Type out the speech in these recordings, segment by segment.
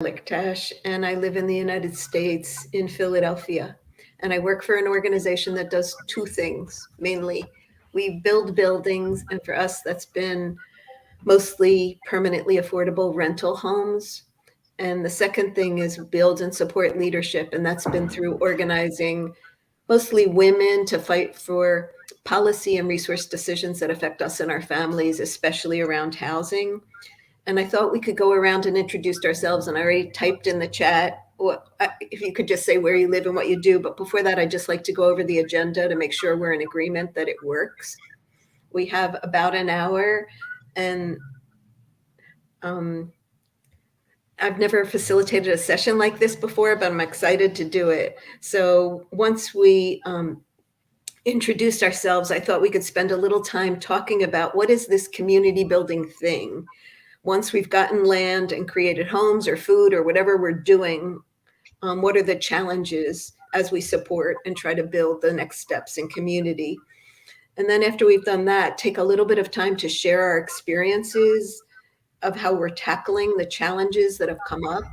Lichtash, and I live in the United States in Philadelphia. And I work for an organization that does two things mainly. We build buildings, and for us, that's been mostly permanently affordable rental homes. And the second thing is build and support leadership, and that's been through organizing mostly women to fight for policy and resource decisions that affect us and our families, especially around housing. And I thought we could go around and introduce ourselves. And I already typed in the chat, if you could just say where you live and what you do. But before that, I'd just like to go over the agenda to make sure we're in agreement that it works. We have about an hour, and I've never facilitated a session like this before, but I'm excited to do it. So once we introduced ourselves, I thought we could spend a little time talking about what is this community building thing. Once we've gotten land and created homes or food or whatever we're doing, what are the challenges as we support and try to build the next steps in community? And then after we've done that, take a little bit of time to share our experiences of how we're tackling the challenges that have come up.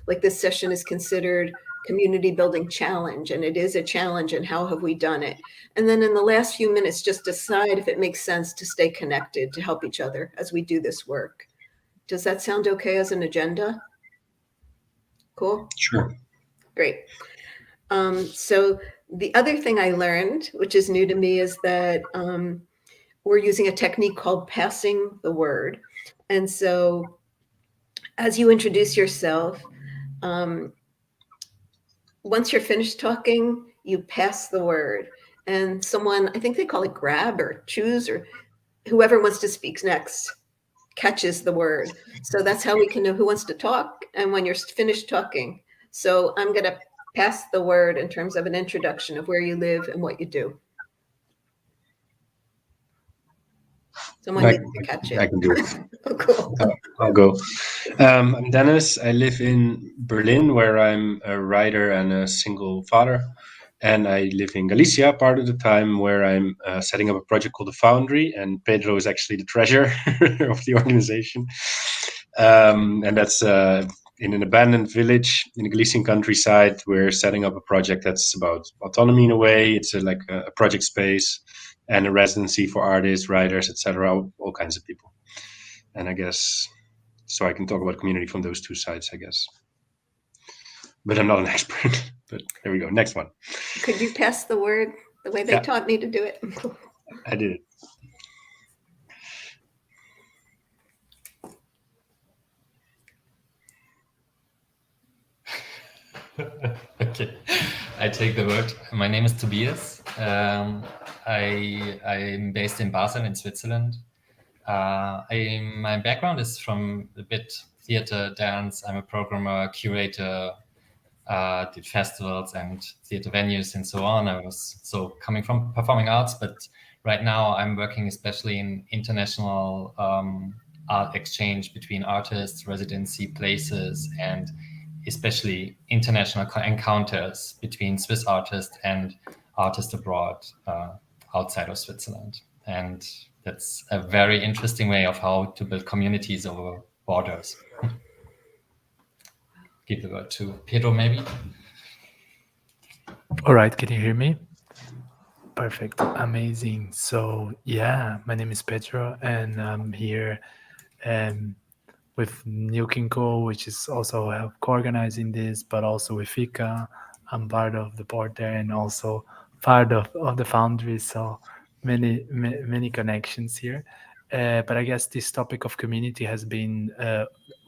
Like this session is considered community building challenge, and it is a challenge, and how have we done it? And then in the last few minutes, just decide if it makes sense to stay connected to help each other as we do this work. Does that sound okay as an agenda? Cool? Sure. Great. So the other thing I learned, which is new to me, is that we're using a technique called passing the word. And so as you introduce yourself, once you're finished talking, you pass the word. And someone, I think they call it grab or choose, or whoever wants to speak next catches the word. So that's how we can know who wants to talk and when you're finished talking. So I'm going to pass the word in terms of an introduction of where you live and what you do. Someone needs to catch it. I can do it. Oh, cool. I'll go. I'm Dennis. I live in Berlin, where I'm a writer and a single father. And I live in Galicia part of the time, where I'm setting up a project called The Foundry. And Pedro is actually the treasurer of the organization. And that's in an abandoned village in the Galician countryside. We're setting up a project that's about autonomy in a way. It's like a project space and a residency for artists, writers, etc., all kinds of people. And I guess, so I can talk about community from those two sides, I guess. But I'm not an expert. But there we go. Next one. Could you pass the word the way they taught me to do it? I did it. Okay, I take the word. My name is Tobias. I'm based in Basel in Switzerland. My background is from a bit theater, dance. I'm a programmer, curator, did festivals and theater venues and so on. I was coming from performing arts, but right now I'm working especially in international art exchange between artists, residency places, and especially international encounters between Swiss artists and artists abroad outside of Switzerland. And that's a very interesting way of how to build communities over borders. Give the word to Pedro, maybe. All right, can you hear me? Perfect, amazing. So yeah, my name is Pedro, and I'm here with New Kinko, which is also co-organizing this, but also with Fika. I'm part of the board there and also part of the Foundry, so many connections here. But I guess this topic of community has been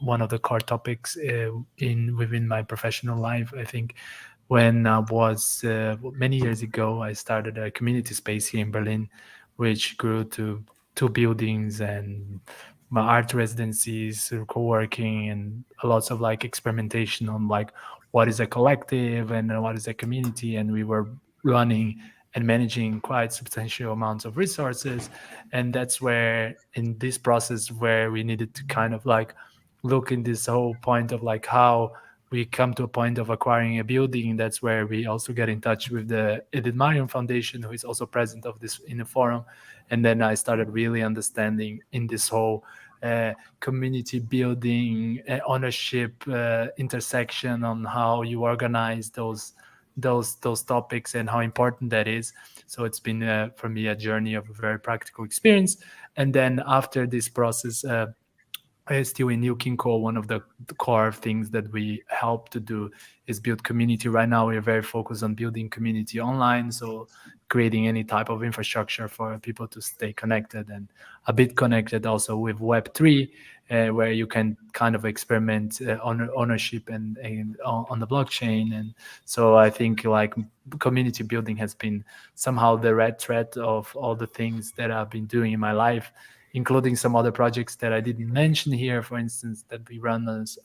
one of the core topics within my professional life. I think when I was many years ago, I started a community space here in Berlin, which grew to 2 buildings and my art residencies, co-working, and lots of like experimentation on like what is a collective and what is a community. And we were running and managing quite substantial amounts of resources. And that's where in this process where we needed to kind of like look in this whole point of like how we come to a point of acquiring a building. That's where we also get in touch with the Edith Marion Foundation, who is also present of this in the forum. And then I started really understanding in this whole community building, ownership intersection on how you organize those topics and how important that is. So it's been for me a journey of a very practical experience. And then after this process, still in New Kinko, one of the core things that we help to do is build community. Right now, we're very focused on building community online, so creating any type of infrastructure for people to stay connected and a bit connected also with Web3, where you can kind of experiment ownership and on the blockchain. And so I think like community building has been somehow the red thread of all the things that I've been doing in my life, including some other projects that I didn't mention here, for instance, that we run as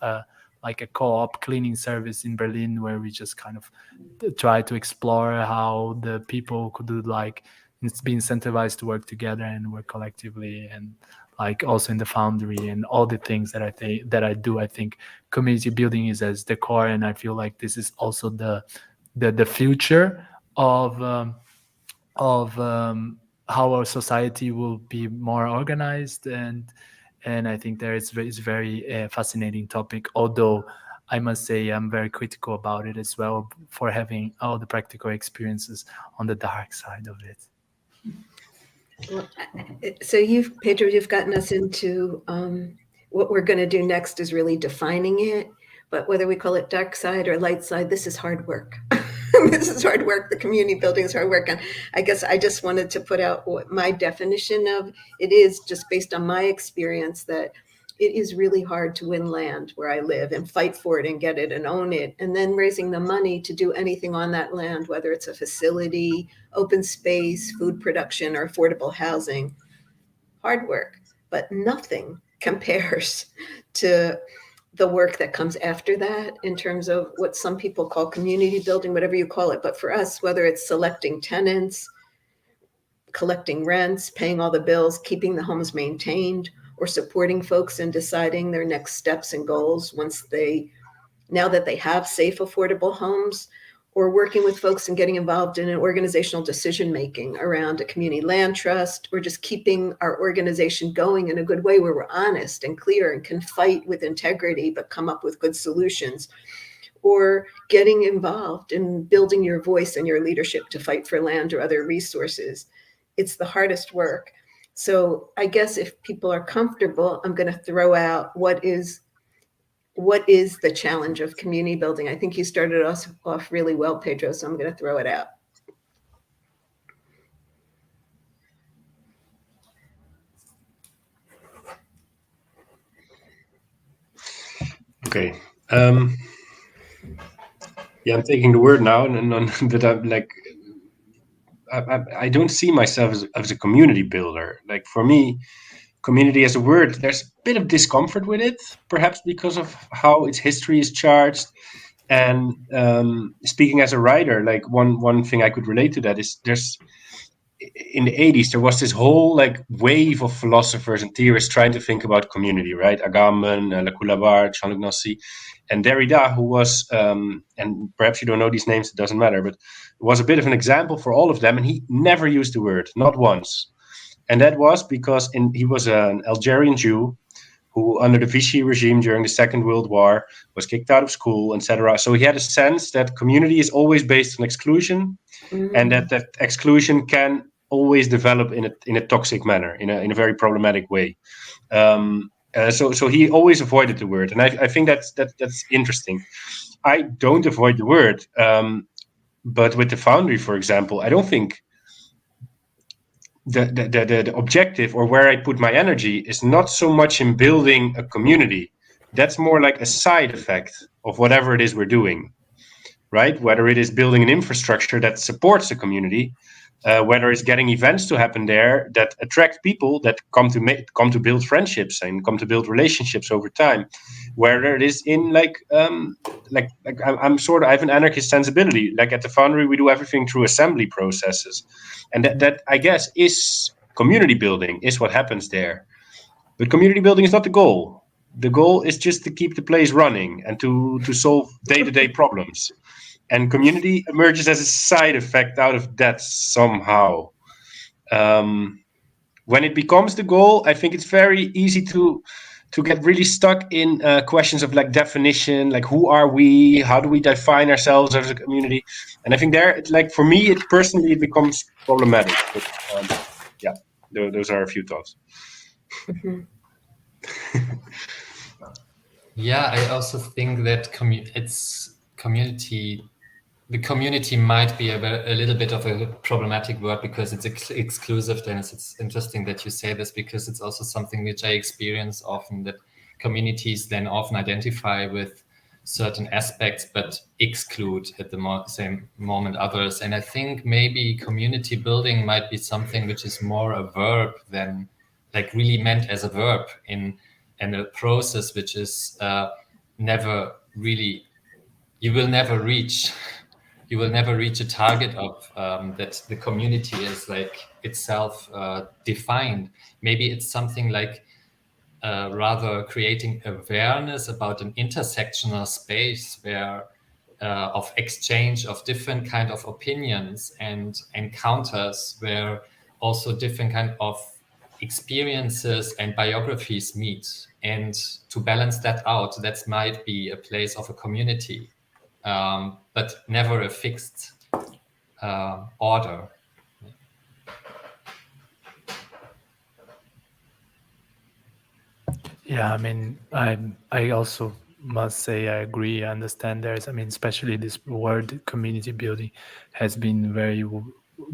like a co-op cleaning service in Berlin, where we just kind of try to explore how the people could do, like, it's be incentivized to work together and work collectively, and like also in the Foundry and all the things that I do. I think community building is as the core, and I feel like this is also the future of how our society will be more organized, and I think there is very fascinating topic, although I must say I'm very critical about it as well for having all the practical experiences on the dark side of it. Well, so Pedro, you've gotten us into what we're going to do next is really defining it, but whether we call it dark side or light side, this is hard work. This is hard work. The community building is hard work. And I guess I just wanted to put out what my definition of it is, just based on my experience, that it is really hard to win land where I live and fight for it and get it and own it. And then raising the money to do anything on that land, whether it's a facility, open space, food production, or affordable housing, hard work, but nothing compares to the work that comes after that in terms of what some people call community building, whatever you call it. But for us, whether it's selecting tenants, collecting rents, paying all the bills, keeping the homes maintained, or supporting folks in deciding their next steps and goals now that they have safe, affordable homes, or working with folks and getting involved in an organizational decision-making around a community land trust, or just keeping our organization going in a good way where we're honest and clear and can fight with integrity, but come up with good solutions, or getting involved in building your voice and your leadership to fight for land or other resources. It's the hardest work. So I guess if people are comfortable, I'm going to throw out what is the challenge of community building. I think you started us off really well, Pedro, so I'm going to throw it out. Okay. Yeah, I'm taking the word now, but I'm like, I don't see myself as a community builder. Like, for me, community as a word, there's a bit of discomfort with it, perhaps because of how its history is charged. And speaking as a writer, like one thing I could relate to that is in the 80s, there was this whole like wave of philosophers and theorists trying to think about community, right? Agamben, Lacoue-Labarthe, Jean-Luc Nancy, and Derrida, who was, and perhaps you don't know these names, it doesn't matter, but was a bit of an example for all of them. And he never used the word, not once. And that was because he was an Algerian Jew who, under the Vichy regime during the Second World War, was kicked out of school, etc. So he had a sense that community is always based on exclusion, and that exclusion can always develop in a toxic manner, in a very problematic way. So he always avoided the word, and I think that's interesting. I don't avoid the word, but with the Foundry, for example, I don't think the objective or where I put my energy is not so much in building a community. That's more like a side effect of whatever it is we're doing, right? Whether it is building an infrastructure that supports the community, whether it's getting events to happen there that attract people that come to build friendships and come to build relationships over time, whether it is in I have an anarchist sensibility. Like at the Foundry, we do everything through assembly processes, and that I guess is community building, is what happens there. But community building is not the goal. The goal is just to keep the place running and to solve day-to-day problems. And community emerges as a side effect out of that somehow. when it becomes the goal, I think it's very easy to get really stuck in questions of like definition, like who are we, how do we define ourselves as a community, and I think there, like for me, it personally it becomes problematic. But yeah, those are a few thoughts. Mhm. Yeah, I also think that the community might be a little bit of a problematic word because it's exclusive, Dennis. It's interesting that you say this because it's also something which I experience often, that communities then often identify with certain aspects but exclude at the same moment others. And I think maybe community building might be something which is more a verb than like really meant as a verb in a process which is never really, you will never reach a target of that the community is like itself defined. Maybe it's something like rather creating awareness about an intersectional space where of exchange of different kind of opinions and encounters, where also different kind of experiences and biographies meet. And to balance that out, that might be a place of a community, but never a fixed order. Yeah, I mean, I also must say I agree. I understand I mean, especially this word community building has been very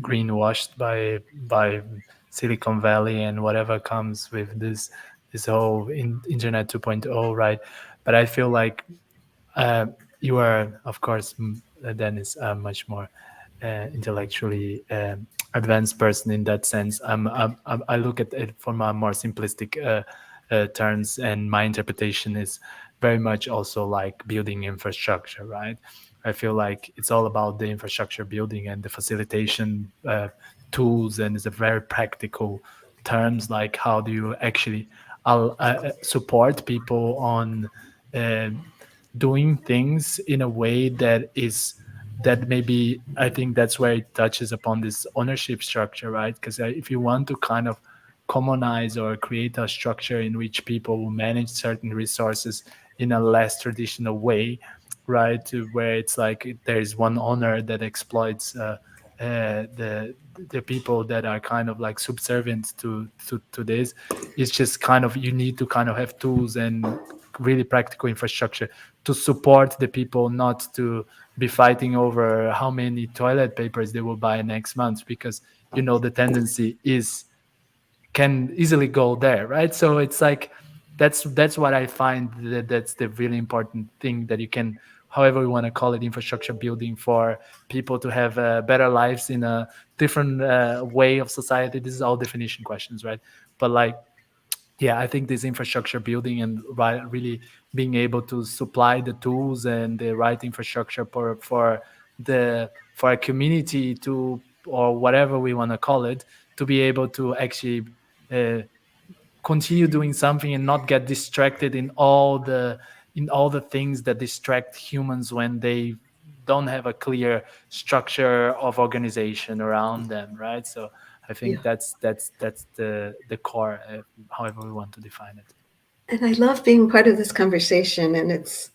greenwashed by Silicon Valley and whatever comes with this whole Internet 2.0, right? But I feel like you are, of course, Dennis, a much more intellectually advanced person in that sense. I look at it from a more simplistic terms, and my interpretation is very much also like building infrastructure, right? I feel like it's all about the infrastructure building and the facilitation tools, and it's a very practical terms, like how do you actually support people on doing things in a way that maybe, I think that's where it touches upon this ownership structure, right? Because if you want to kind of commonize or create a structure in which people will manage certain resources in a less traditional way, right, where it's like there's one owner that exploits the people that are kind of like subservient to this. It's just kind of, you need to kind of have tools and really practical infrastructure to support the people, not to be fighting over how many toilet papers they will buy next month, because the tendency can easily go there, right? So it's like that's what I find that's the really important thing, that you can, however you want to call it, infrastructure building for people to have better lives in a different way of society. This is all definition questions, right? But like, yeah, I think this infrastructure building and really being able to supply the tools and the right infrastructure for a community to, or whatever we want to call it, to be able to actually continue doing something and not get distracted in all the things that distract humans when they don't have a clear structure of organization around them, right? So I think that's the core, however we want to define it. And I love being part of this conversation, and it's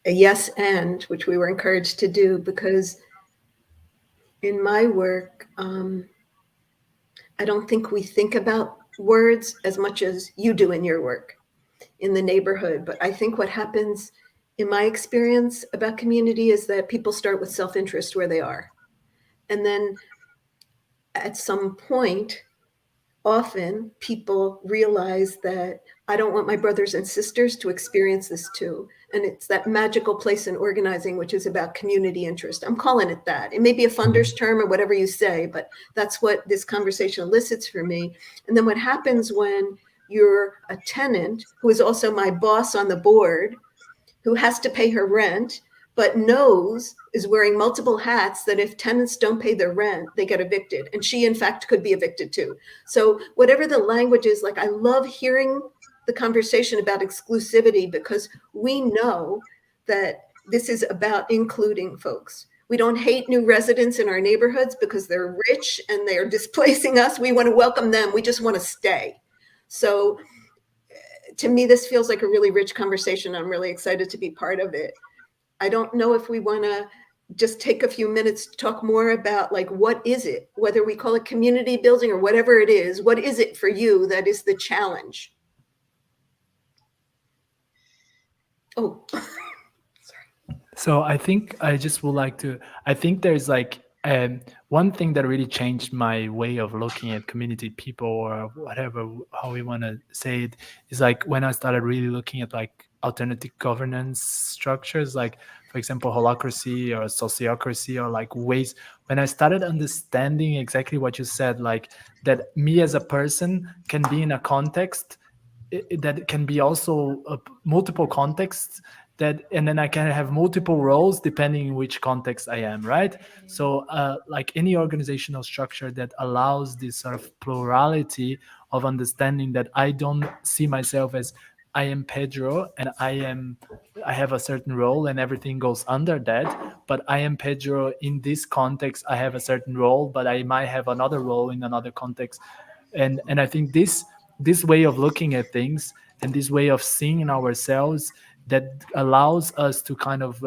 a yes and, which we were encouraged to do, because in my work, I don't think we think about words as much as you do in your work in the neighborhood. But I think what happens in my experience about community is that people start with self-interest where they are. And then at some point, often people realize that I don't want my brothers and sisters to experience this too. And it's that magical place in organizing, which is about community interest. I'm calling it that. It may be a funder's term or whatever you say, but that's what this conversation elicits for me. And then what happens when you're a tenant who is also my boss on the board, who has to pay her rent, but is wearing multiple hats, that if tenants don't pay their rent, they get evicted. And she, in fact, could be evicted too. So whatever the language is, like, I love hearing the conversation about exclusivity, because we know that this is about including folks. We don't hate new residents in our neighborhoods because they're rich and they're displacing us. We want to welcome them. We just want to stay. So to me, this feels like a really rich conversation. I'm really excited to be part of it. I don't know if we want to just take a few minutes to talk more about, like, what is it, whether we call it community building or whatever it is. What is it for you that is the challenge? Oh, sorry. So I think I just would like to, I think there's like one thing that really changed my way of looking at community people, or whatever, how we want to say it, is like when I started really looking at like alternative governance structures, like for example, holacracy or sociocracy, or like ways, when I started understanding exactly what you said, like that me as a person can be in a context that can be also multiple contexts, that, and then I can have multiple roles depending in which context I am, right? So like any organizational structure that allows this sort of plurality of understanding, that I don't see myself as I am Pedro and I have a certain role and everything goes under that, but I am Pedro in this context, I have a certain role, but I might have another role in another context. And I think this way of looking at things and this way of seeing ourselves, that allows us to kind of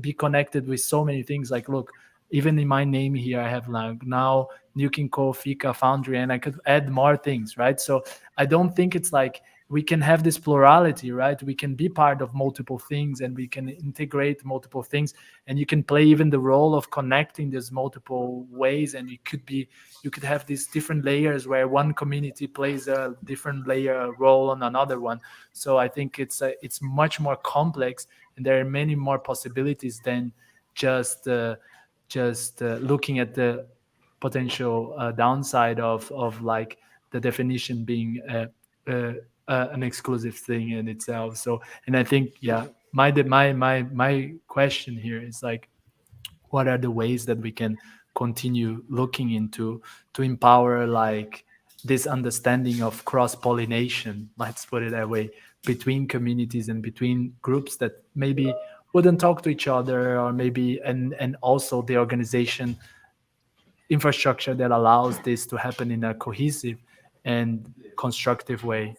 be connected with so many things. Like, look, even in my name here, I have like now Nuking Co, Fika, Foundry, and I could add more things, right? So I don't think it's like we can have this plurality, right? We can be part of multiple things and we can integrate multiple things, and you can play even the role of connecting these multiple ways, and you could have these different layers where one community plays a different layer role on another one. So I think it's much more complex, and there are many more possibilities than just looking at the potential downside of like the definition being an exclusive thing in itself. So, and I think, yeah, my question here is like, what are the ways that we can continue looking into to empower like this understanding of cross-pollination, let's put it that way, between communities and between groups that maybe wouldn't talk to each other, or maybe and also the organization infrastructure that allows this to happen in a cohesive and constructive way.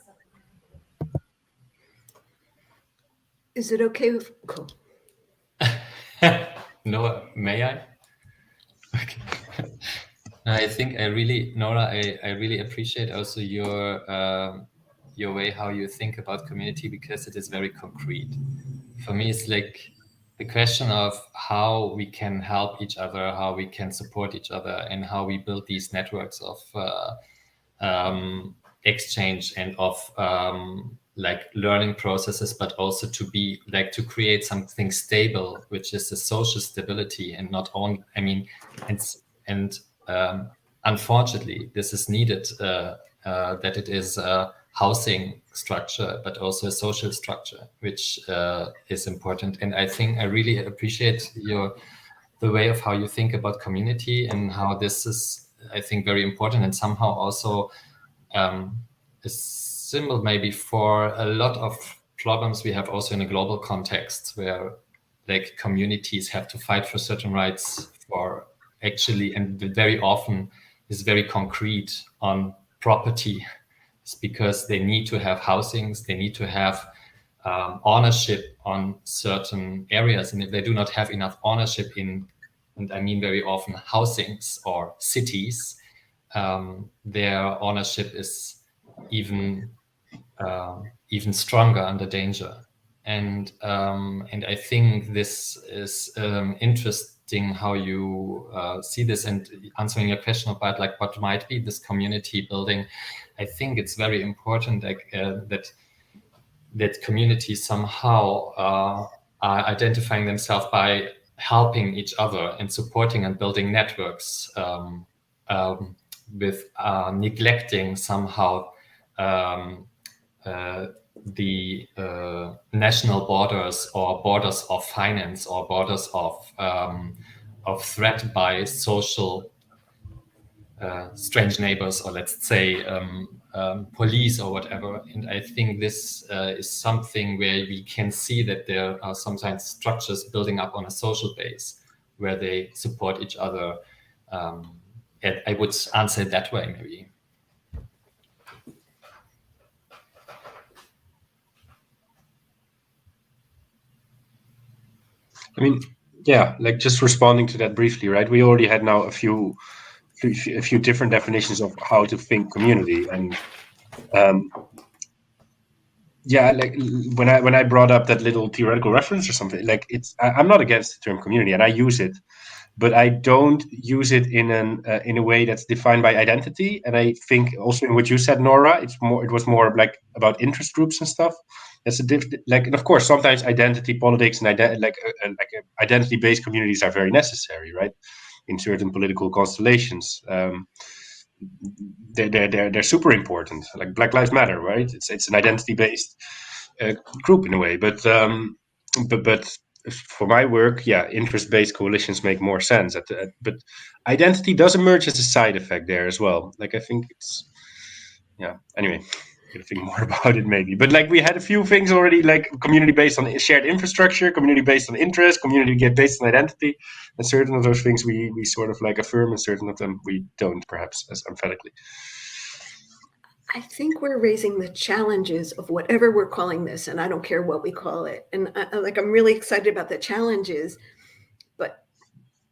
Is it okay with, cool. No, may I? Okay. I think Nora, I really appreciate also your way how you think about community, because it is very concrete. For me, it's like the question of how we can help each other, how we can support each other, and how we build these networks of exchange and of like learning processes, but also to create something stable, which is a social stability, and not only, I mean, unfortunately, this is needed, that it is a housing structure, but also a social structure, which is important. And I think I really appreciate the way of how you think about community, and how this is, I think, very important, and somehow also a symbol maybe for a lot of problems we have also in a global context, where like communities have to fight for certain rights for actually, and very often is very concrete on property. It's because they need to have housings, they need to have ownership on certain areas. And if they do not have enough ownership in, and I mean very often housings or cities, their ownership is even stronger under danger. And I think this is interesting how you see this, and answering your question about like what might be this community building. I think it's very important that communities somehow are identifying themselves by helping each other and supporting and building networks, with neglecting somehow the national borders, or borders of finance, or borders of threat by social strange neighbors, or let's say police or whatever. And I think this is something where we can see that there are sometimes structures building up on a social base, where they support each other. I would answer it that way, maybe. I mean, yeah, like just responding to that briefly, right? We already had now a few different definitions of how to think community, and yeah, like when I brought up that little theoretical reference or something, like I'm not against the term community, and I use it, but I don't use it in a way that's defined by identity. And I think also in what you said, Nora, it was more like about interest groups and stuff. That's like, and of course, sometimes identity politics and identity-based communities are very necessary, right? In certain political constellations, they're super important. Like Black Lives Matter, right? It's an identity-based group in a way, but for my work, yeah, interest-based coalitions make more sense. But identity does emerge as a side effect there as well. Like I think it's, yeah. Anyway, I gotta think more about it maybe. But like we had a few things already, like community based on shared infrastructure, community based on interest, community based on identity, and certain of those things we sort of like affirm, and certain of them we don't, perhaps as emphatically. I think we're raising the challenges of whatever we're calling this, and I don't care what we call it. And I'm really excited about the challenges, but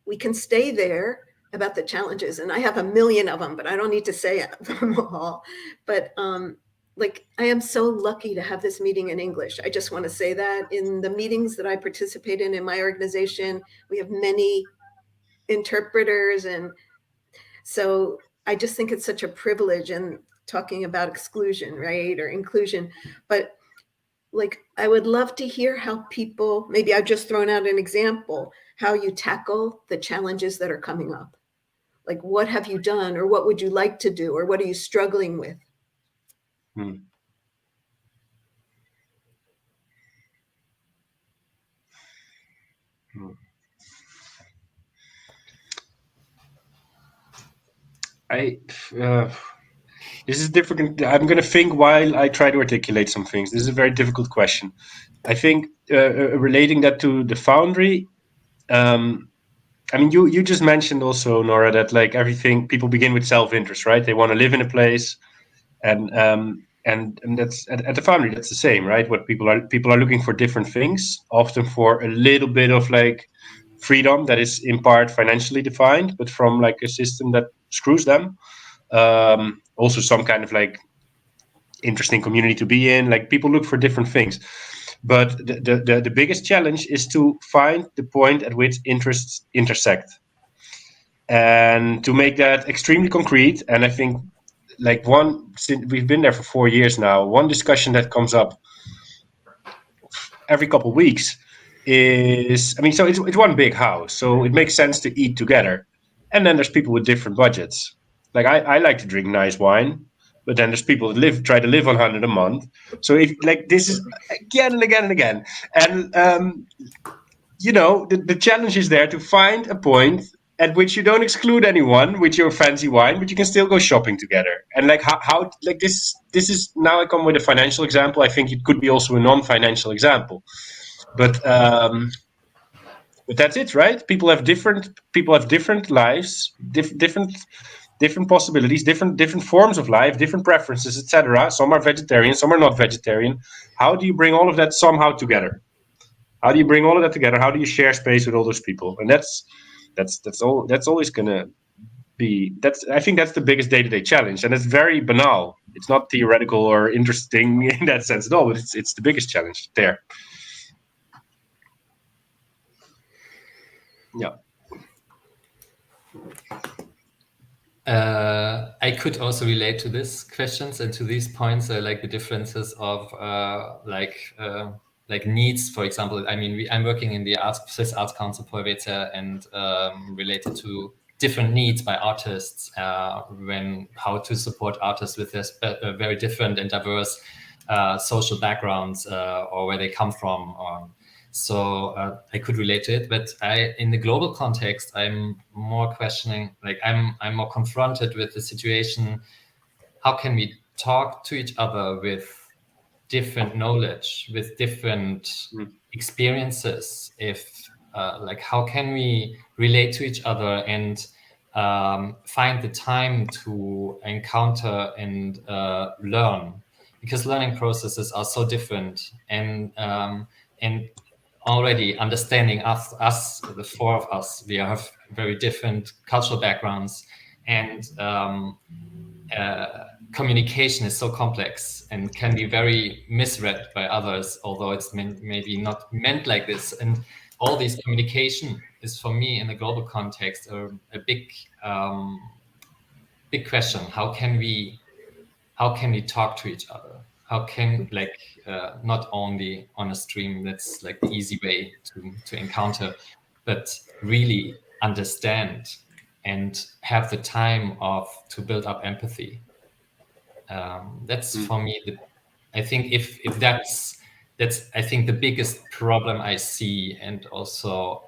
we can stay there about the challenges. And I have a million of them, but I don't need to say them all. But like, I am so lucky to have this meeting in English. I just want to say that in the meetings that I participate in my organization, we have many interpreters. And so I just think it's such a privilege, and talking about exclusion, right? Or inclusion. But like, I would love to hear how people, maybe I've just thrown out an example, how you tackle the challenges that are coming up. Like, what have you done, or what would you like to do, or what are you struggling with? This is difficult. I'm going to think while I try to articulate some things. This is a very difficult question. I think relating that to the Foundry, I mean, you just mentioned also, Nora, that like everything, people begin with self-interest, right? They want to live in a place, and that's at the Foundry, that's the same, right? What people are looking for different things, often for a little bit of like freedom that is in part financially defined, but from like a system that screws them. Also some kind of like interesting community to be in. Like people look for different things, but the biggest challenge is to find the point at which interests intersect, and to make that extremely concrete. And I think like since we've been there for 4 years now, one discussion that comes up every couple of weeks is, I mean, so it's one big house, so it makes sense to eat together. And then there's people with different budgets. Like I like to drink nice wine, but then there's people that try to live on 100 a month. So if like this is again and again and again, and you know, the challenge is there to find a point at which you don't exclude anyone with your fancy wine, but you can still go shopping together. And like how like this is, now I come with a financial example. I think it could be also a non-financial example, but that's it, right? People have different lives, different possibilities, different forms of life, different preferences, etc. Some are vegetarian, some are not vegetarian. How do you bring all of that somehow together? How do you bring all of that together? How do you share space with all those people? And that's always gonna be, I think that's the biggest day-to-day challenge, and it's very banal. It's not theoretical or interesting in that sense at all, but it's the biggest challenge there. Yeah. I could also relate to these questions and to these points, like the differences of like needs. For example, I mean, I'm working in the Swiss Arts Council Polveta, and related to different needs by artists, how to support artists with their very different and diverse social backgrounds, or where they come from. So I could relate to it, but in the global context, I'm more questioning, like I'm more confronted with the situation. How can we talk to each other with different knowledge, with different experiences, if like how can we relate to each other and find the time to encounter and learn, because learning processes are so different, and already understanding us, the four of us, we have very different cultural backgrounds, and communication is so complex and can be very misread by others, although it's maybe not meant like this. And all this communication is, for me, in the global context, a big question. How can we talk to each other? How can, like, not only on a stream, that's like the easy way to encounter, but really understand and have the time to build up empathy. That's for me, I think if that's I think the biggest problem I see, and also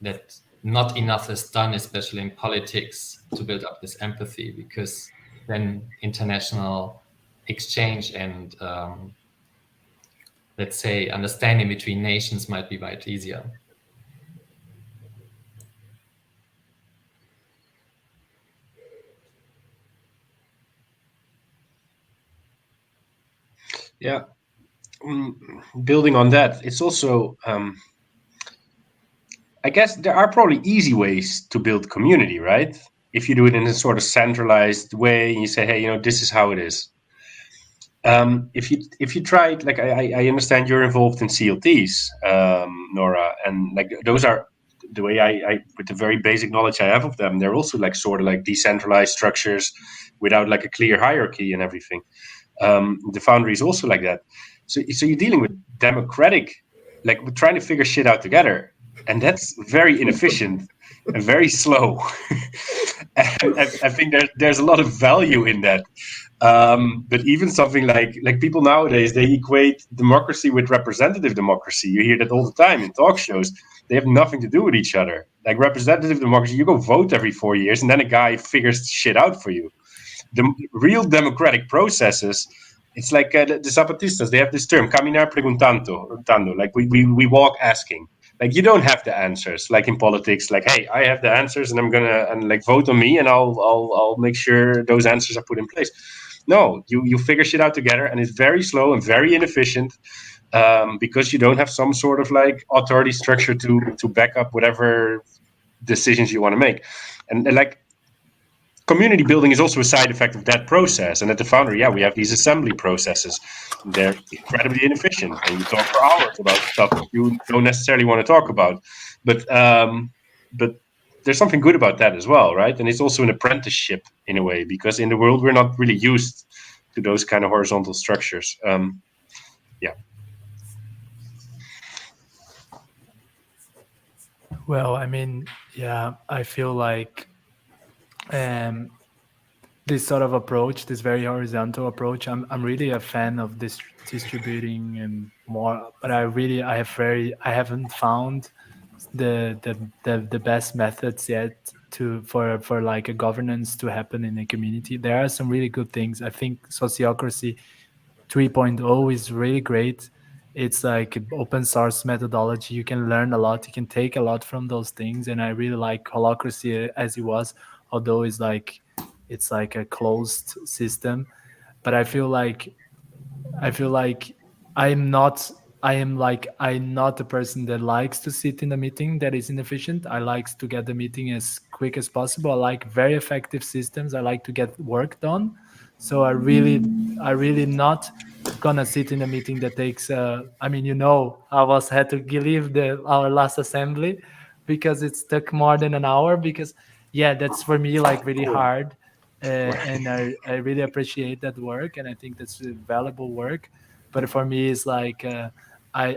that not enough is done, especially in politics, to build up this empathy, because then international exchange and let's say understanding between nations might be much easier. Yeah. Building on that, it's also, I guess there are probably easy ways to build community, right? If you do it in a sort of centralized way, and you say, hey, this is how it is. If you try it, like I understand you're involved in CLTs, Nora, and like those are the way I with the very basic knowledge I have of them, they're also like sort of like decentralized structures without like a clear hierarchy and everything. The Foundry is also like that. So you're dealing with democratic, like we're trying to figure shit out together, and that's very inefficient and very slow. And I think there's a lot of value in that. But even something like people nowadays, they equate democracy with representative democracy. You hear that all the time in talk shows. They have nothing to do with each other. Like representative democracy, you go vote every 4 years, and then a guy figures shit out for you. The real democratic processes, it's like the Zapatistas, they have this term, caminar preguntando, like we walk asking. Like you don't have the answers, like in politics, like, hey, I have the answers and I'm gonna like vote on me and I'll make sure those answers are put in place. No, you figure shit out together, and it's very slow and very inefficient, because you don't have some sort of like authority structure to back up whatever decisions you want to make. And like community building is also a side effect of that process. And at the Foundry, we have these assembly processes. They're incredibly inefficient, and you talk for hours about stuff you don't necessarily want to talk about. But there's something good about that as well, right? And it's also an apprenticeship in a way, because in the world we're not really used to those kind of horizontal structures. Well, I mean, yeah, I feel like this sort of approach, this very horizontal approach, I'm really a fan of this distributing and more, but I haven't found the best methods yet for like a governance to happen in a community. There are some really good things. I think Sociocracy 3.0 is really great. It's like an open source methodology. You can learn a lot. You can take a lot from those things. And I really like Holacracy as it was, although it's like a closed system. But I feel like I'm not the person that likes to sit in a meeting that is inefficient. I like to get the meeting as quick as possible. I like very effective systems. I like to get work done. So I really not gonna sit in a meeting that takes I had to leave our last assembly because it took more than an hour, because that's for me like really hard. And I really appreciate that work, and I think that's valuable work. But for me, it's like I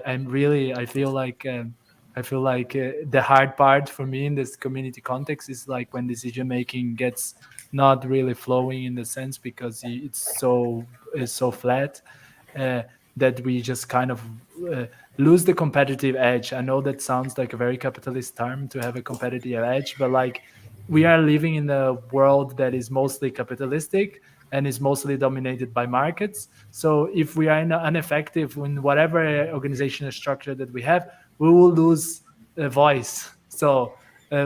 feel like the hard part for me in this community context is like when decision making gets not really flowing in the sense, because it's so flat that we just kind of lose the competitive edge. I know that sounds like a very capitalist term, to have a competitive edge, but like we are living in a world that is mostly capitalistic and is mostly dominated by markets. So if we are ineffective in whatever organizational structure that we have, we will lose voice. So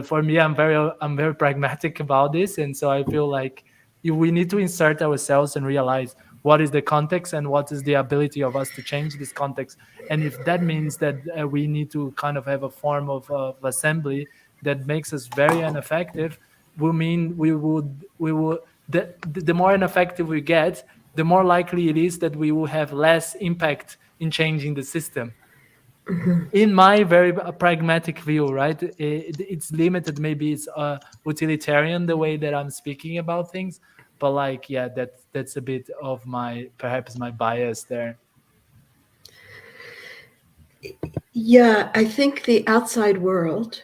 for me, I'm very pragmatic about this, and so I feel like we need to insert ourselves and realize what is the context and what is the ability of us to change this context. And if that means that we need to kind of have a form of assembly that makes us very ineffective, will mean we will the more ineffective we get, the more likely it is that we will have less impact in changing the system. In my very pragmatic view, right? It's limited. Maybe it's utilitarian the way that I'm speaking about things, but like, yeah, that's a bit of perhaps my bias there. Yeah, I think the outside world,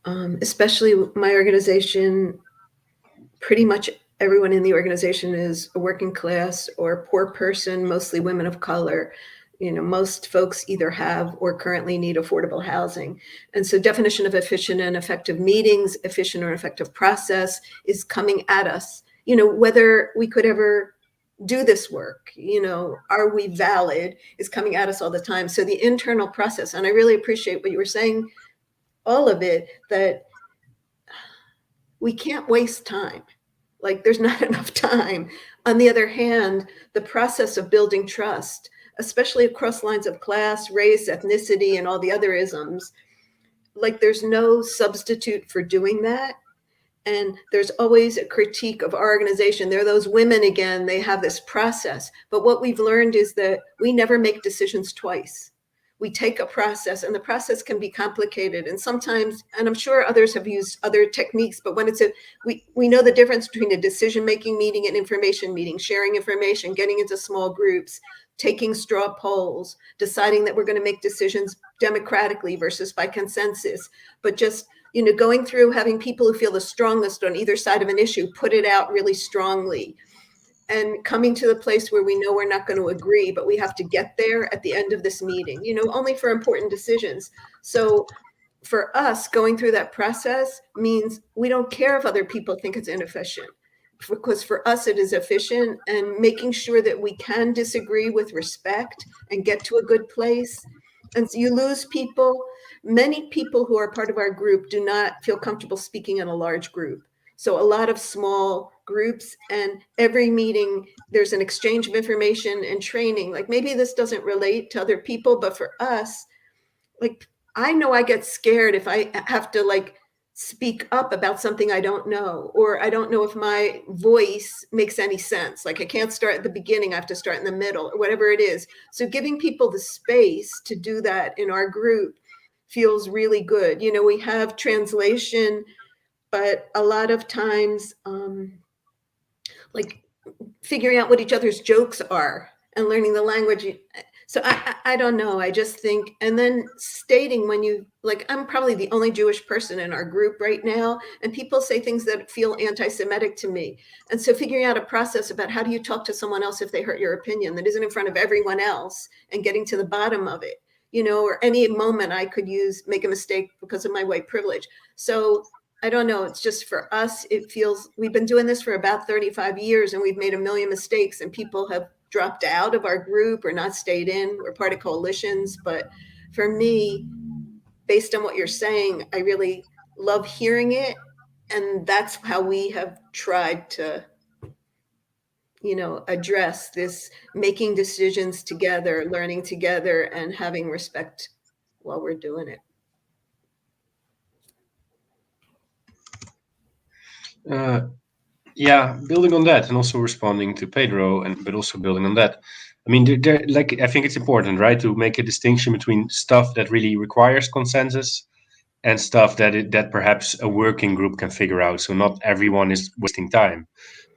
especially my organization, pretty much everyone in the organization is a working class or poor person, mostly women of color. Most folks either have or currently need affordable housing. And so definition of efficient and effective meetings, efficient or effective process is coming at us. Whether we could ever do this work, are we valid, is coming at us all the time. So the internal process, and I really appreciate what you were saying, all of it, that we can't waste time. Like, there's not enough time. On the other hand, the process of building trust, especially across lines of class, race, ethnicity, and all the other isms, like, there's no substitute for doing that. And there's always a critique of our organization. There are those women again, they have this process. But what we've learned is that we never make decisions twice. We take a process, and the process can be complicated. And sometimes, and I'm sure others have used other techniques, but when we know the difference between a decision-making meeting and information meeting, sharing information, getting into small groups, taking straw polls, deciding that we're going to make decisions democratically versus by consensus, but just going through, having people who feel the strongest on either side of an issue, put it out really strongly, and coming to the place where we know we're not going to agree, but we have to get there at the end of this meeting, only for important decisions. So for us, going through that process means we don't care if other people think it's inefficient, because for us it is efficient, and making sure that we can disagree with respect and get to a good place. And so you lose people. Many people who are part of our group do not feel comfortable speaking in a large group. So a lot of small groups, and every meeting there's an exchange of information and training. Like, maybe this doesn't relate to other people, but for us, like, I know I get scared if I have to speak up about something I don't know, or I don't know if my voice makes any sense. Like, I can't start at the beginning, I have to start in the middle, or whatever it is. So giving people the space to do that in our group feels really good. We have translation, but a lot of times, figuring out what each other's jokes are and learning the language. So I don't know. I just think, and then stating when I'm probably the only Jewish person in our group right now, and people say things that feel anti-Semitic to me. And so figuring out a process about how do you talk to someone else if they hurt your opinion that isn't in front of everyone else, and getting to the bottom of it, or any moment I could make a mistake because of my white privilege. So I don't know. It's just, for us, it feels, we've been doing this for about 35 years and we've made a million mistakes, and people have dropped out of our group or not stayed in. We're part of coalitions. But for me, based on what you're saying, I really love hearing it. And that's how we have tried to, address this, making decisions together, learning together, and having respect while we're doing it. Yeah, building on that, and also responding to Pedro, but also building on that. I mean, I think it's important, right, to make a distinction between stuff that really requires consensus and stuff that perhaps a working group can figure out. So not everyone is wasting time.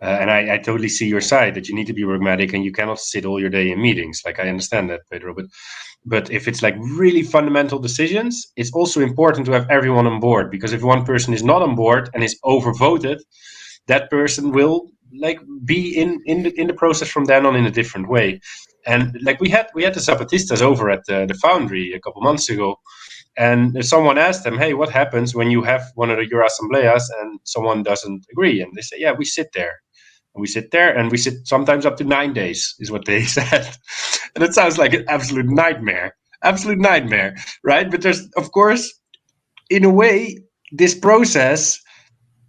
And I totally see your side, that you need to be pragmatic and you cannot sit all your day in meetings. Like, I understand that, Pedro, but if it's really fundamental decisions, it's also important to have everyone on board, because if one person is not on board and is overvoted, that person will be in the process from then on in a different way. And we had the Zapatistas over at the Foundry a couple months ago, and someone asked them, hey, what happens when you have one of your assembleas and someone doesn't agree? And they say, yeah, we sit there. And we sit there, and we sit sometimes up to 9 days, is what they said. And it sounds like an absolute nightmare, right? But there's, of course, in a way, this process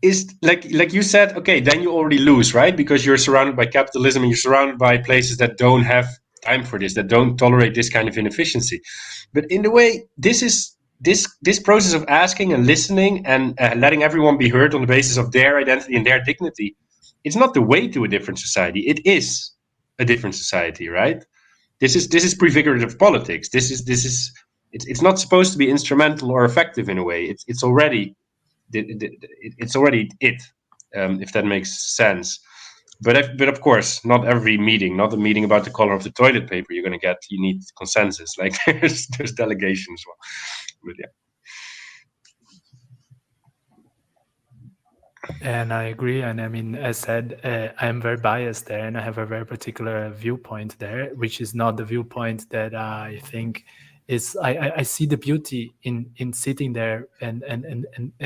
is like you said, okay, then you already lose, right? Because you're surrounded by capitalism and you're surrounded by places that don't have time for this, that don't tolerate this kind of inefficiency. But in a way, this process of asking and listening and letting everyone be heard on the basis of their identity and their dignity, it's not the way to a different society. It is a different society, right? This is prefigurative politics. It's not supposed to be instrumental or effective in a way. It's already it, if that makes sense. But of course, not every meeting, not a meeting about the color of the toilet paper you're going to get. You need consensus. Like there's delegation as well. But yeah. And I agree. And I mean, as said, I am very biased there, and I have a very particular viewpoint there, which is not the viewpoint that I think is. I see the beauty in sitting there and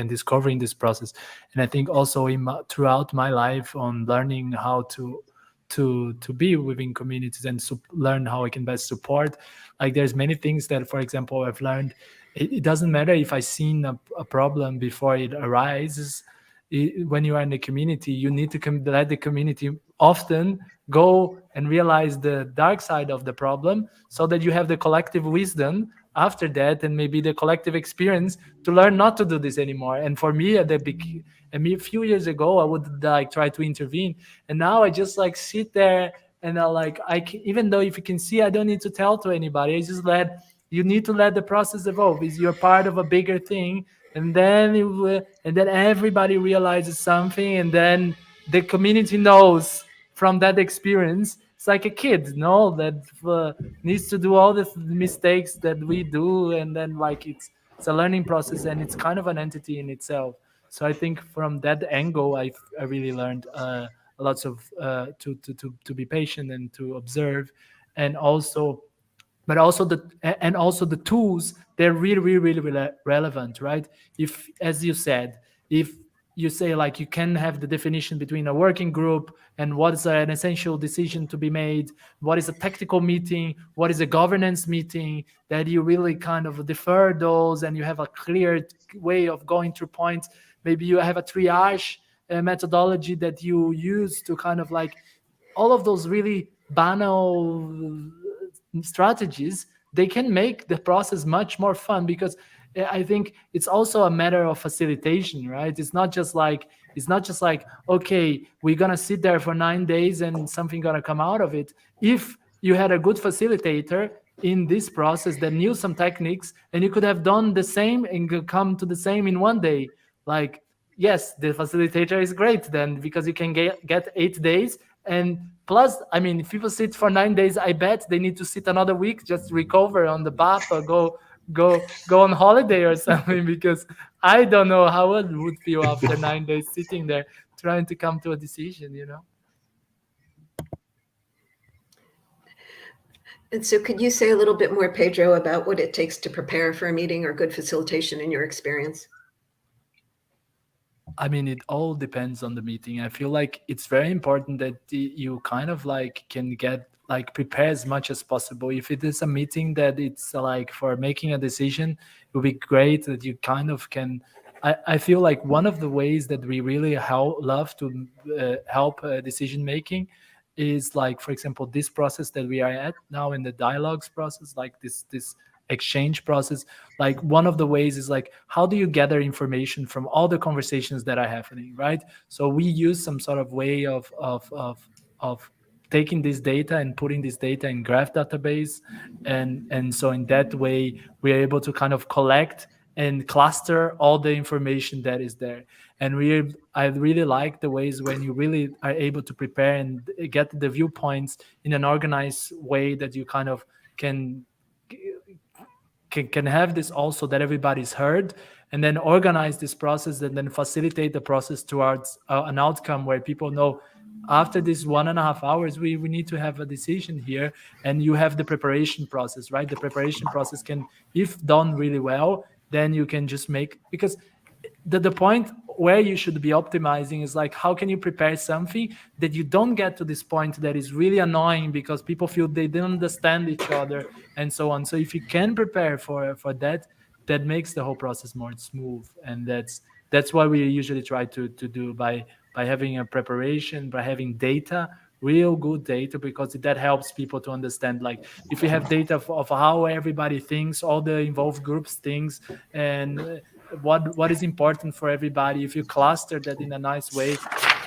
discovering this process. And I think also throughout my life on learning how to be within communities and learn how I can best support. Like there's many things that, for example, I've learned. It doesn't matter if I've seen a problem before it arises. When you are in the community, you need to let the community often go and realize the dark side of the problem so that you have the collective wisdom after that and maybe the collective experience to learn not to do this anymore. And for me, a few years ago, I would like try to intervene. And now I just like sit there and even though if you can see, I don't need to tell to anybody. I just you need to let the process evolve. You're part of a bigger thing. And then everybody realizes something, and then the community knows from that experience. It's like a kid, that needs to do all the mistakes that we do, and then like it's a learning process, and it's kind of an entity in itself. So I think from that angle, I really learned lots of to be patient and to observe, and also the tools, they're really relevant, right? If, as you said, if you say like you can have the definition between a working group and what is an essential decision to be made, what is a tactical meeting, what is a governance meeting, that you really kind of defer those and you have a clear way of going through points. Maybe you have a triage methodology that you use to kind of like all of those really banal strategies, they can make the process much more fun, because I think it's also a matter of facilitation, right? It's not just like okay, we're gonna sit there for 9 days and something gonna come out of it. If you had a good facilitator in this process that knew some techniques, and you could have done the same and come to the same in 1 day, like yes, the facilitator is great then, because you can get 8 days. And plus, I mean, if people sit for 9 days, I bet they need to sit another week just to recover on the bath or go on holiday or something, because I don't know how it would feel after 9 days sitting there trying to come to a decision, And so could you say a little bit more, Pedro, about what it takes to prepare for a meeting or good facilitation in your experience? I mean, it all depends on the meeting. I feel like it's very important that you kind of like can get like prepare as much as possible. If it is a meeting that it's like for making a decision, it would be great that you kind of can. I feel like one of the ways that we really love to help decision making is like, for example, this process that we are at now in the dialogues process, like this exchange process. Like one of the ways is like, how do you gather information from all the conversations that are happening, right? So we use some sort of way of taking this data and putting this data in graph database, and so in that way we're able to kind of collect and cluster all the information that is there. And I really like the ways when you really are able to prepare and get the viewpoints in an organized way, that you kind of can have this also, that everybody's heard, and then organize this process and then facilitate the process towards an outcome where people know after this 1.5 hours, we need to have a decision here. And you have the preparation process, right? The preparation process can, if done really well, then you can just make, because the point where you should be optimizing is like, how can you prepare something that you don't get to this point that is really annoying because people feel they don't understand each other and so on. So if you can prepare for that, that makes the whole process more smooth. And that's what we usually try to do by having a preparation, by having data, real good data, because that helps people to understand, like, if we have data of how everybody thinks, all the involved groups thinks, and what is important for everybody, if you cluster that in a nice way,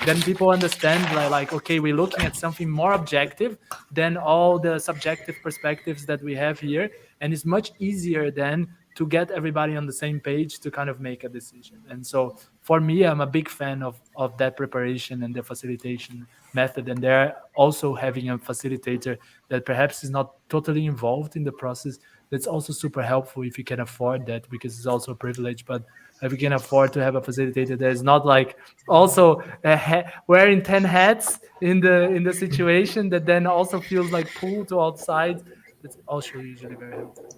then people understand, like, okay, we're looking at something more objective than all the subjective perspectives that we have here, and it's much easier then to get everybody on the same page to kind of make a decision. And so for me, I'm a big fan of that preparation and the facilitation method. And they're also having a facilitator that perhaps is not totally involved in the process. That's also super helpful if you can afford that, because it's also a privilege. But if you can afford to have a facilitator that is not like also wearing 10 hats in the situation, that then also feels like pulled to outside, that's also usually very helpful.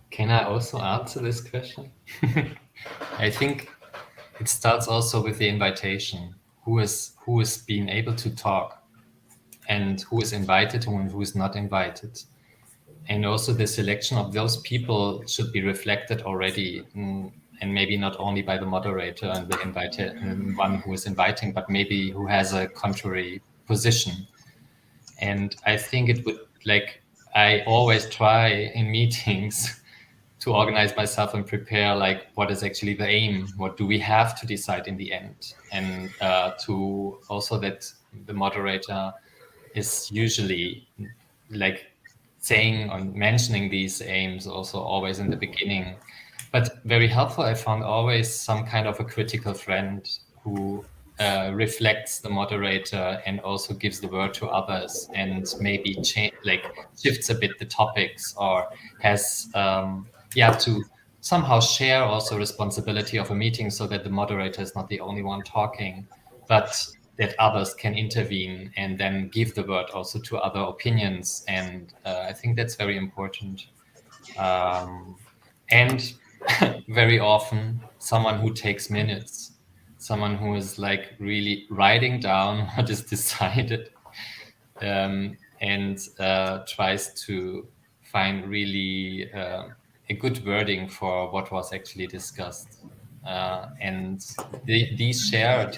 Can I also answer this question? I think it starts also with the invitation. Who is being able to talk, and who is invited and who is not invited. And also the selection of those people should be reflected already, and maybe not only by the moderator and the invited and one who is inviting, but maybe who has a contrary position. And I think it would, like, I always try in meetings to organize myself and prepare, like, what is actually the aim? What do we have to decide in the end? And to also that the moderator is usually like saying or mentioning these aims also always in the beginning. But very helpful, I found always some kind of a critical friend who reflects the moderator and also gives the word to others, and maybe shifts a bit the topics, or has to somehow share also responsibility of a meeting, so that the moderator is not the only one talking, but that others can intervene and then give the word also to other opinions. And I think that's very important. And very often someone who takes minutes, someone who is like really writing down what is decided, and tries to find really a good wording for what was actually discussed. And these shared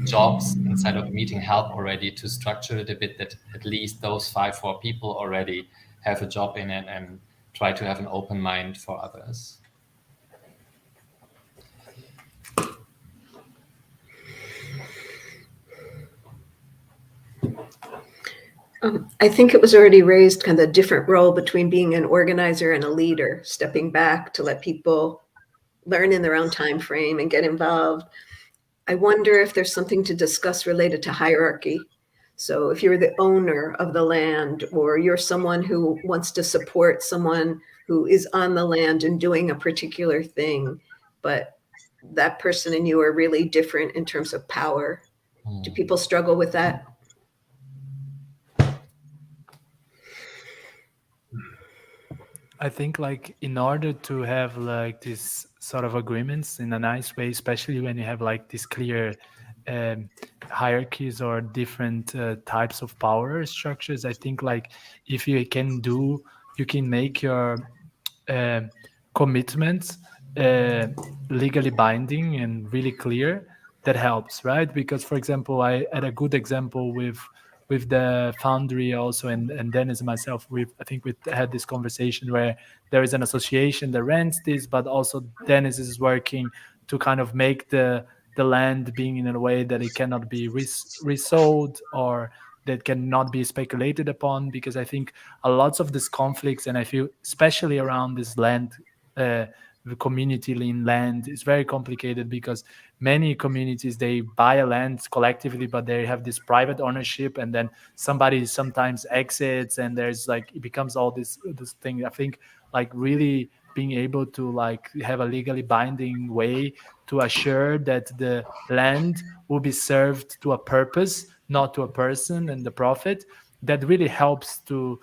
jobs inside of a meeting help already to structure it a bit, that at least those 4 people already have a job in it and try to have an open mind for others. I think it was already raised, kind of the different role between being an organizer and a leader, stepping back to let people learn in their own time frame and get involved. I wonder if there's something to discuss related to hierarchy. So if you're the owner of the land, or you're someone who wants to support someone who is on the land and doing a particular thing, but that person and you are really different in terms of power. Do people struggle with that? I think, like, in order to have like this sort of agreements in a nice way, especially when you have like these clear hierarchies or different types of power structures, I think, like, if you can make your commitments legally binding and really clear, that helps, right? Because, for example, I had a good example with the foundry also, and Dennis and myself, I think we had this conversation where there is an association that rents this, but also Dennis is working to kind of make the land being in a way that it cannot be resold, or that cannot be speculated upon, because I think a lot of these conflicts, and I feel especially around this land, the community in land, is very complicated, because many communities, they buy a land collectively, but they have this private ownership, and then somebody sometimes exits, and there's like, it becomes all this thing. I think, like, really being able to like have a legally binding way to assure that the land will be served to a purpose, not to a person and the profit, that really helps to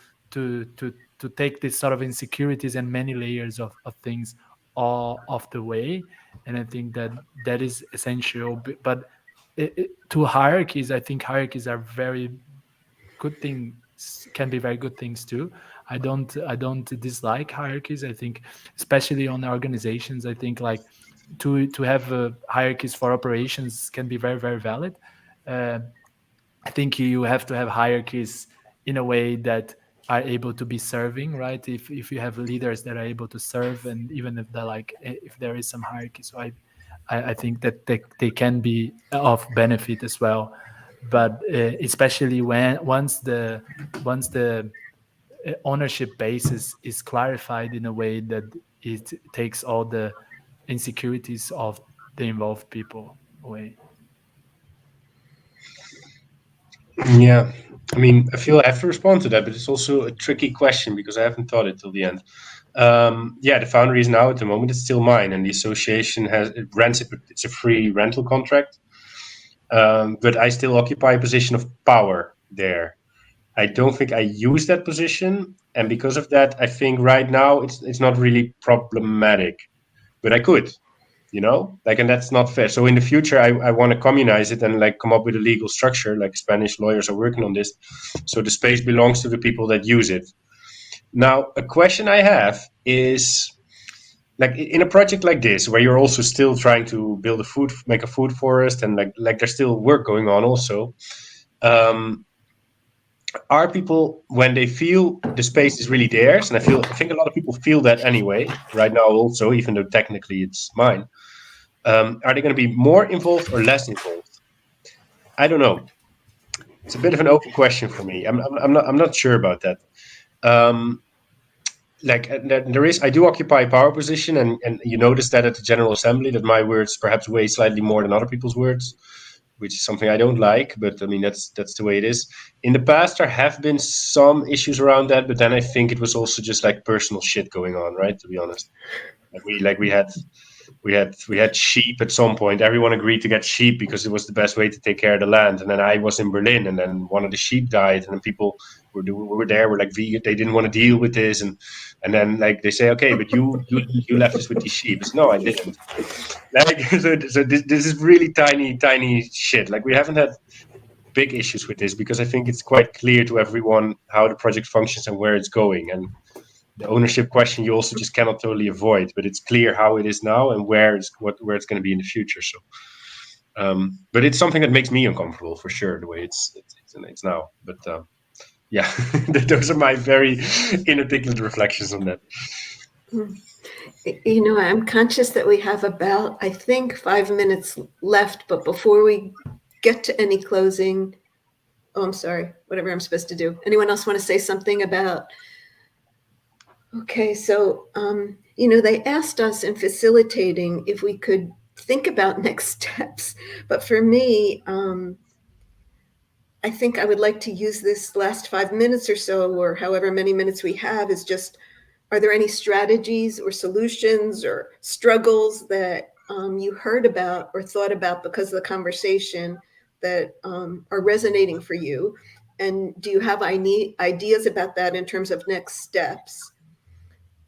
take this sort of insecurities and many layers of things all off the way. And I think that is essential. But to hierarchies, I think hierarchies are very good things can be very good things too. I don't dislike hierarchies. I think, especially on organizations, I think like to have hierarchies for operations can be very, very valid. I think you have to have hierarchies in a way that are able to be serving, right? If you have leaders that are able to serve, and even if they're like, if there is some hierarchy, so I think that they can be of benefit as well. But especially once the ownership basis is clarified in a way that it takes all the insecurities of the involved people away. Yeah, I mean, I feel I have to respond to that, but it's also a tricky question because I haven't thought it till the end. Yeah, the foundry is now at the moment it's still mine, and the association it rents it. It's a free rental contract, but I still occupy a position of power there. I don't think I use that position, and because of that, I think right now it's not really problematic, but I could. And that's not fair. So in the future, I want to communize it and like come up with a legal structure, like Spanish lawyers are working on this, so the space belongs to the people that use it. Now, a question I have is, like in a project like this, where you're also still trying to make a food forest, and like there's still work going on also. Are people, when they feel the space is really theirs, and I think a lot of people feel that anyway, right now also, even though technically it's mine. Are they going to be more involved or less involved? I don't know. It's a bit of an open question for me. I'm not sure about that. I do occupy a power position, and you notice that at the General Assembly that my words perhaps weigh slightly more than other people's words, which is something I don't like. But I mean that's the way it is. In the past, there have been some issues around that, but then I think it was also just like personal shit going on, right? To be honest, we had sheep at some point. Everyone agreed to get sheep because it was the best way to take care of the land. And then I was in Berlin, and then one of the sheep died, and then people were there were like vegan. They didn't want to deal with this, and then like they say, okay, but you left us with these sheep. It's, no, I didn't. Like so this is really tiny shit. Like we haven't had big issues with this because I think it's quite clear to everyone how the project functions and where it's going. And the ownership question you also just cannot totally avoid, but it's clear how it is now and where it's going to be in the future. So, but it's something that makes me uncomfortable for sure, the way it's now. But yeah, those are my very inarticulate reflections on that. I'm conscious that we have about, I think, 5 minutes left, but before we get to any closing, I'm sorry, whatever I'm supposed to do. Anyone else want to say something about? Okay, so, they asked us in facilitating if we could think about next steps. But for me, I think I would like to use this last 5 minutes or so, or however many minutes we have, is just, are there any strategies or solutions or struggles that you heard about or thought about because of the conversation that are resonating for you? And do you have ideas about that in terms of next steps?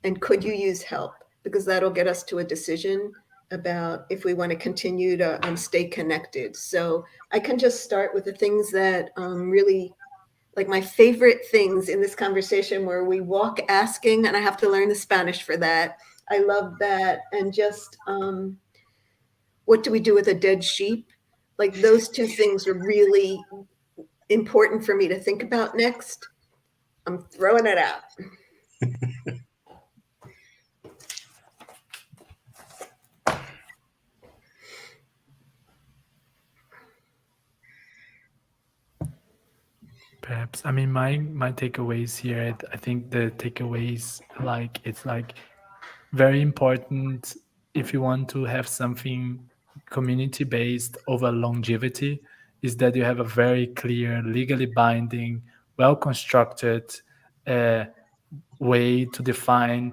And could you use help? Because that'll get us to a decision about if we want to continue to stay connected. So I can just start with the things that really, like my favorite things in this conversation, where we walk asking, and I have to learn the Spanish for that. I love that. And just what do we do with a dead sheep? Like those two things are really important for me to think about next. I'm throwing it out. Perhaps, I mean, my takeaways here, I think the takeaways, like, it's like very important if you want to have something community based over longevity, is that you have a very clear, legally binding, well constructed way to define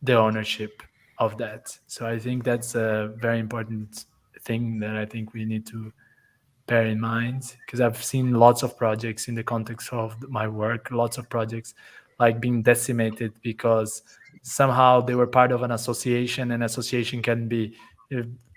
the ownership of that. So I think that's a very important thing that I think we need to bear in mind, because I've seen lots of projects in the context of my work, lots of projects like being decimated because somehow they were part of an association, and association can be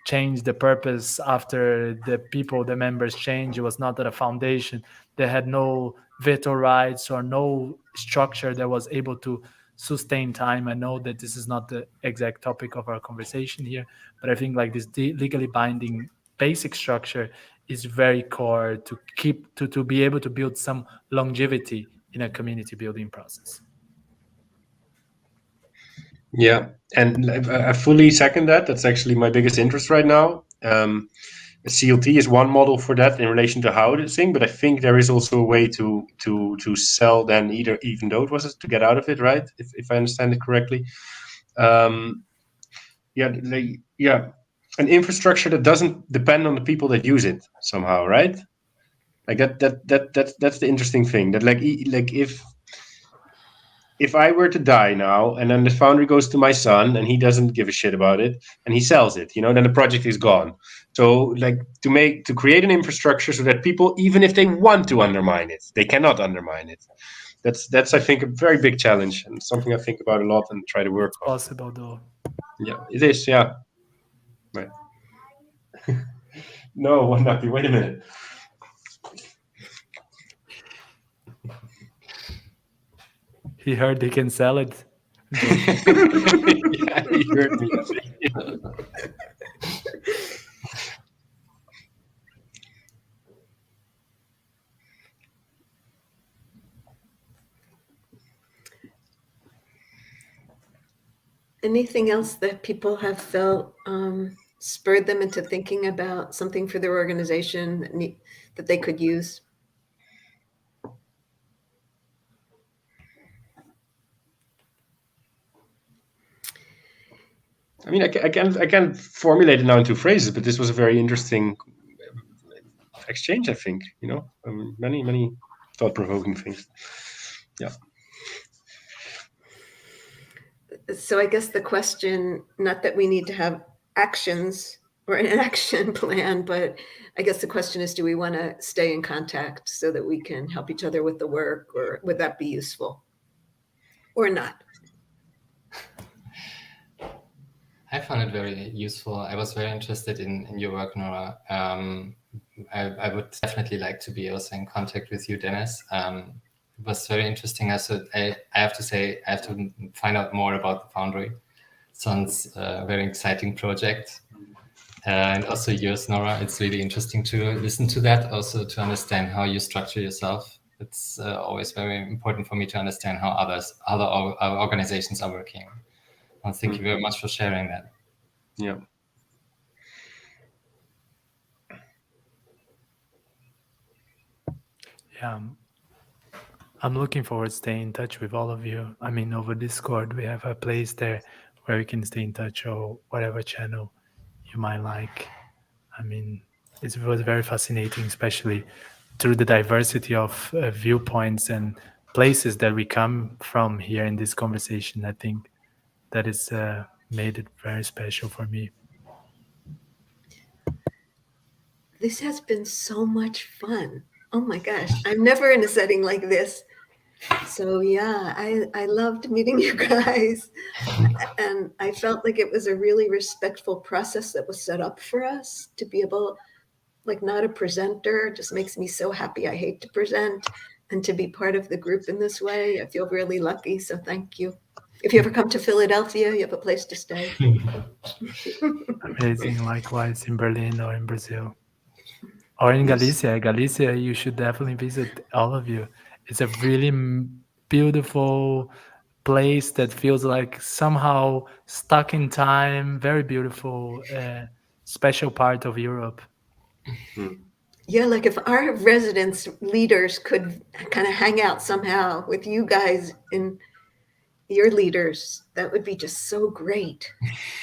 change the purpose after the members change. It was not at a foundation. They had no veto rights or no structure that was able to sustain time. I know that this is not the exact topic of our conversation here, but I think like this legally binding basic structure is very core to be able to build some longevity in a community building process. Yeah, and I fully second that. That's actually my biggest interest right now. CLT is one model for that in relation to housing, but I think there is also a way to sell then even though it was to get out of it, right? If I understand it correctly. An infrastructure that doesn't depend on the people that use it somehow, right? Like that's the interesting thing. That like if I were to die now and then the foundry goes to my son and he doesn't give a shit about it and he sells it, then the project is gone. So like to create an infrastructure so that people, even if they want to undermine it, they cannot undermine it. That's I think a very big challenge and something I think about a lot and try to work on. Possible though. Yeah, it is. Yeah. Right. No, one happy. Wait a minute. He heard he can sell it. Yeah, he heard me. Anything else that people have felt spurred them into thinking about something for their organization that they could use? I mean, I can't formulate it now in 2 phrases, but this was a very interesting exchange, I think, many thought-provoking things. Yeah. So I guess the question, not that we need to have actions or an action plan, but I guess the question is, do we want to stay in contact so that we can help each other with the work, or would that be useful or not? I found it very useful. I was very interested in your work, Nora. I would definitely like to be also in contact with you, Dennis. It was very interesting. I have to say, I have to find out more about the Foundry. Sounds a very exciting project. And also yours, Nora. It's really interesting to listen to that, also to understand how you structure yourself. It's always very important for me to understand how other organizations are working. Well, thank you very much for sharing that. Yeah. Yeah. I'm looking forward to staying in touch with all of you. I mean, over Discord, we have a place there where we can stay in touch, or whatever channel you might like. I mean, it was very fascinating, especially through the diversity of viewpoints and places that we come from here in this conversation. I think that is made it very special for me. This has been so much fun. Oh my gosh, I'm never in a setting like this. So yeah, I loved meeting you guys. And I felt like it was a really respectful process that was set up for us to be able, like, not a presenter, just makes me so happy. I hate to present, and to be part of the group in this way, I feel really lucky. So thank you. If you ever come to Philadelphia, you have a place to stay. Amazing. Likewise in Berlin or in Brazil. Or in Galicia. Galicia, you should definitely visit, all of you. It's a really beautiful place that feels like somehow stuck in time, very beautiful, special part of Europe. Yeah, like if our residents, leaders could kind of hang out somehow with you guys and your leaders, that would be just so great.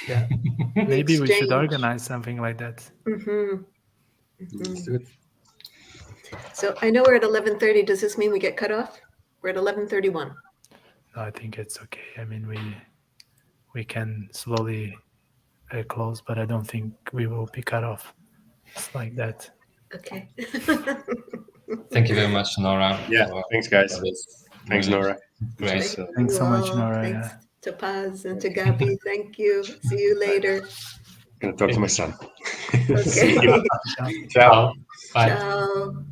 Yeah. Maybe we should organize something like that. Mm-hmm. Mm-hmm. So I know we're at 11:30. Does this mean we get cut off? We're at 11:31. No, I think it's okay. I mean, we can slowly close, but I don't think we will be cut off. It's like that. Okay. Thank you very much, Nora. Yeah, thanks, guys. Thanks, Nora. Great. Thanks so much, Nora. Thanks to Paz and to Gabi. Thank you. See you later. Gonna talk to my son. Okay. See you. Ciao. Ciao. Bye. Ciao.